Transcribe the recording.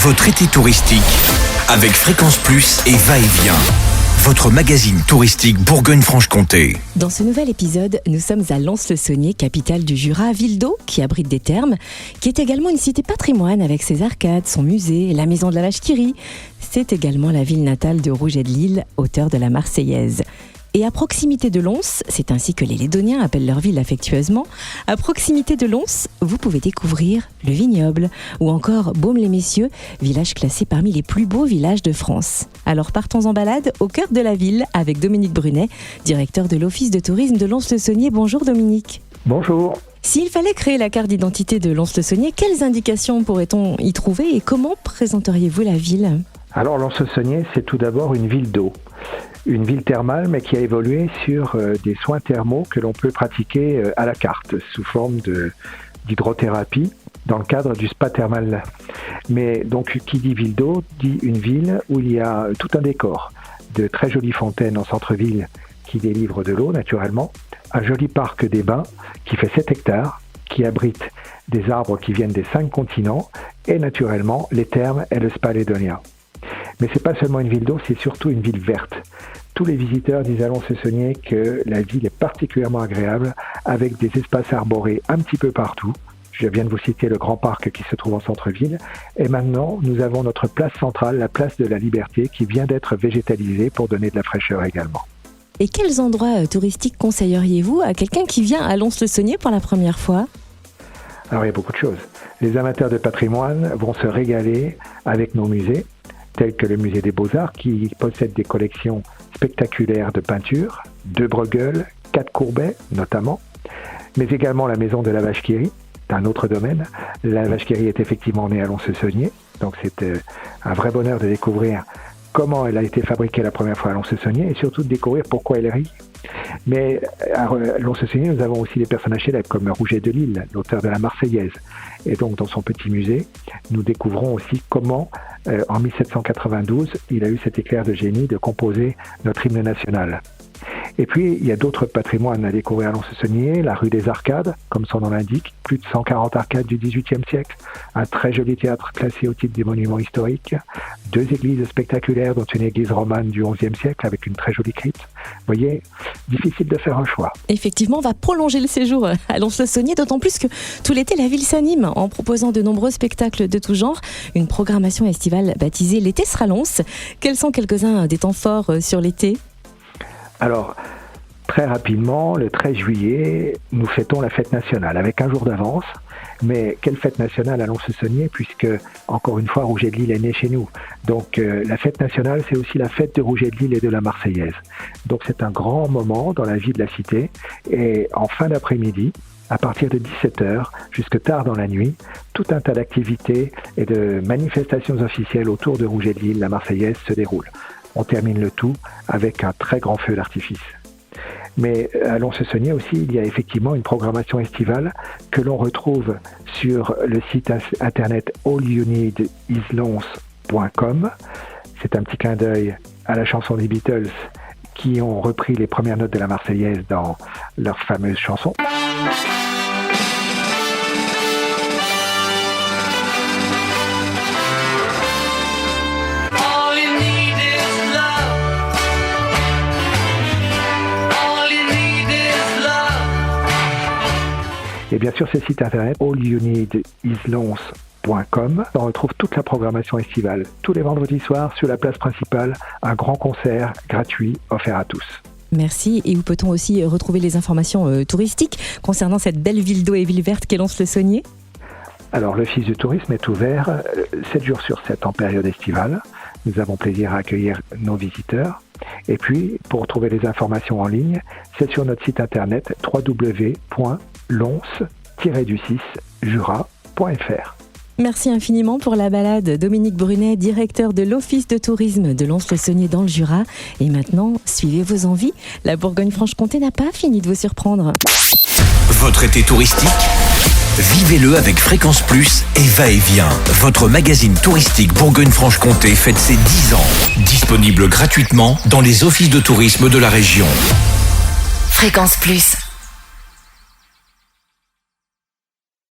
Votre été touristique avec Fréquence Plus et Va-et-Vient. Votre magazine touristique Bourgogne-Franche-Comté. Dans ce nouvel épisode, nous sommes à Lons-le-Saunier, capitale du Jura, ville d'eau qui abrite des thermes, qui est également une cité patrimoine avec ses arcades, son musée, la maison de la vache qui rit. C'est également la ville natale de Rouget de Lille, auteur de la Marseillaise. Et à proximité de Lons, c'est ainsi que les Lédoniens appellent leur ville affectueusement, à proximité de Lons, vous pouvez découvrir le vignoble ou encore Baume-les-Messieurs, village classé parmi les plus beaux villages de France. Alors partons en balade au cœur de la ville avec Dominique Brunet, directeur de l'Office de tourisme de Lons-le-Saunier. Bonjour Dominique. Bonjour. S'il fallait créer la carte d'identité de Lons-le-Saunier, quelles indications pourrait-on y trouver et comment présenteriez-vous la ville ? Alors Lons-le-Saunier, c'est tout d'abord une ville d'eau. Une ville thermale, mais qui a évolué sur des soins thermaux que l'on peut pratiquer à la carte, sous forme d'hydrothérapie, dans le cadre du spa thermal. Mais donc, qui dit ville d'eau, dit une ville où il y a tout un décor. De très jolies fontaines en centre-ville qui délivrent de l'eau, naturellement. Un joli parc des bains qui fait 7 hectares, qui abrite des arbres qui viennent des 5 continents, et naturellement, les thermes et le spa lédonien. Mais c'est pas seulement une ville d'eau, c'est surtout une ville verte. Tous les visiteurs disent à Lons-le-Saunier que la ville est particulièrement agréable, avec des espaces arborés un petit peu partout. Je viens de vous citer le grand parc qui se trouve en centre-ville. Et maintenant, nous avons notre place centrale, la place de la Liberté, qui vient d'être végétalisée pour donner de la fraîcheur également. Et quels endroits touristiques conseilleriez-vous à quelqu'un qui vient à Lons-le-Saunier pour la première fois ? Alors, il y a beaucoup de choses. Les amateurs de patrimoine vont se régaler avec nos musées, tels que le musée des Beaux-Arts, qui possède des collections spectaculaires de peintures, de Bruegel, 4 Courbet notamment, mais également la maison de la vache qui rit, un autre domaine. La vache qui rit est effectivement née à Lons-le-Saunier, donc c'est un vrai bonheur de découvrir comment elle a été fabriquée la première fois à Lons-le-Saunier et surtout de découvrir pourquoi elle rit. Mais à Lons-le-Saunier, nous avons aussi des personnages célèbres comme Rouget de Lille, l'auteur de la Marseillaise. Et donc, dans son petit musée, nous découvrons aussi comment, en 1792, il a eu cet éclair de génie de composer notre hymne national. Et puis, il y a d'autres patrimoines à découvrir à Lons-le-Saunier, la rue des Arcades, comme son nom l'indique, plus de 140 arcades du XVIIIe siècle, un très joli théâtre classé au titre des monuments historiques, 2 églises spectaculaires, dont une église romane du XIe siècle avec une très jolie crypte. Vous voyez, difficile de faire un choix. Effectivement, on va prolonger le séjour à Lons-le-Saunier, d'autant plus que tout l'été, la ville s'anime en proposant de nombreux spectacles de tout genre. Une programmation estivale baptisée L'été sera Lons. Quels sont quelques-uns des temps forts sur l'été ? Alors, très rapidement, le 13 juillet, nous fêtons la fête nationale avec un jour d'avance. Mais quelle fête nationale à Lons-le-Saunier, puisque, encore une fois, Rouget de Lille est né chez nous. Donc, la fête nationale, c'est aussi la fête de Rouget de Lille et de la Marseillaise. Donc, c'est un grand moment dans la vie de la cité. Et en fin d'après-midi, à partir de 17h, jusque tard dans la nuit, tout un tas d'activités et de manifestations officielles autour de Rouget de Lille, la Marseillaise, se déroulent. On termine le tout avec un très grand feu d'artifice. Mais à Lons-le-Saunier aussi, il y a effectivement une programmation estivale que l'on retrouve sur le site internet allyouneedisLons.com. C'est un petit clin d'œil à la chanson des Beatles qui ont repris les premières notes de la Marseillaise dans leur fameuse chanson. Et bien sûr, ce site internet allyouneedisLons.com, on retrouve toute la programmation estivale. Tous les vendredis soirs, sur la place principale, un grand concert gratuit offert à tous. Merci. Et où peut-on aussi retrouver les informations touristiques concernant cette belle ville d'eau et ville verte qu'est Lons-le-Saunier ? Alors, l'Office du tourisme est ouvert 7 jours sur 7 en période estivale. Nous avons plaisir à accueillir nos visiteurs. Et puis, pour trouver les informations en ligne, c'est sur notre site internet www.lons-jura.fr. Merci infiniment pour la balade. Dominique Brunet, directeur de l'Office de tourisme de Lons-le-Saunier dans le Jura. Et maintenant, suivez vos envies. La Bourgogne-Franche-Comté n'a pas fini de vous surprendre. Votre été touristique ? Vivez-le avec Fréquence Plus et Va-et-Vient. Votre magazine touristique Bourgogne-Franche-Comté fête ses 10 ans. Disponible gratuitement dans les offices de tourisme de la région. Fréquence Plus.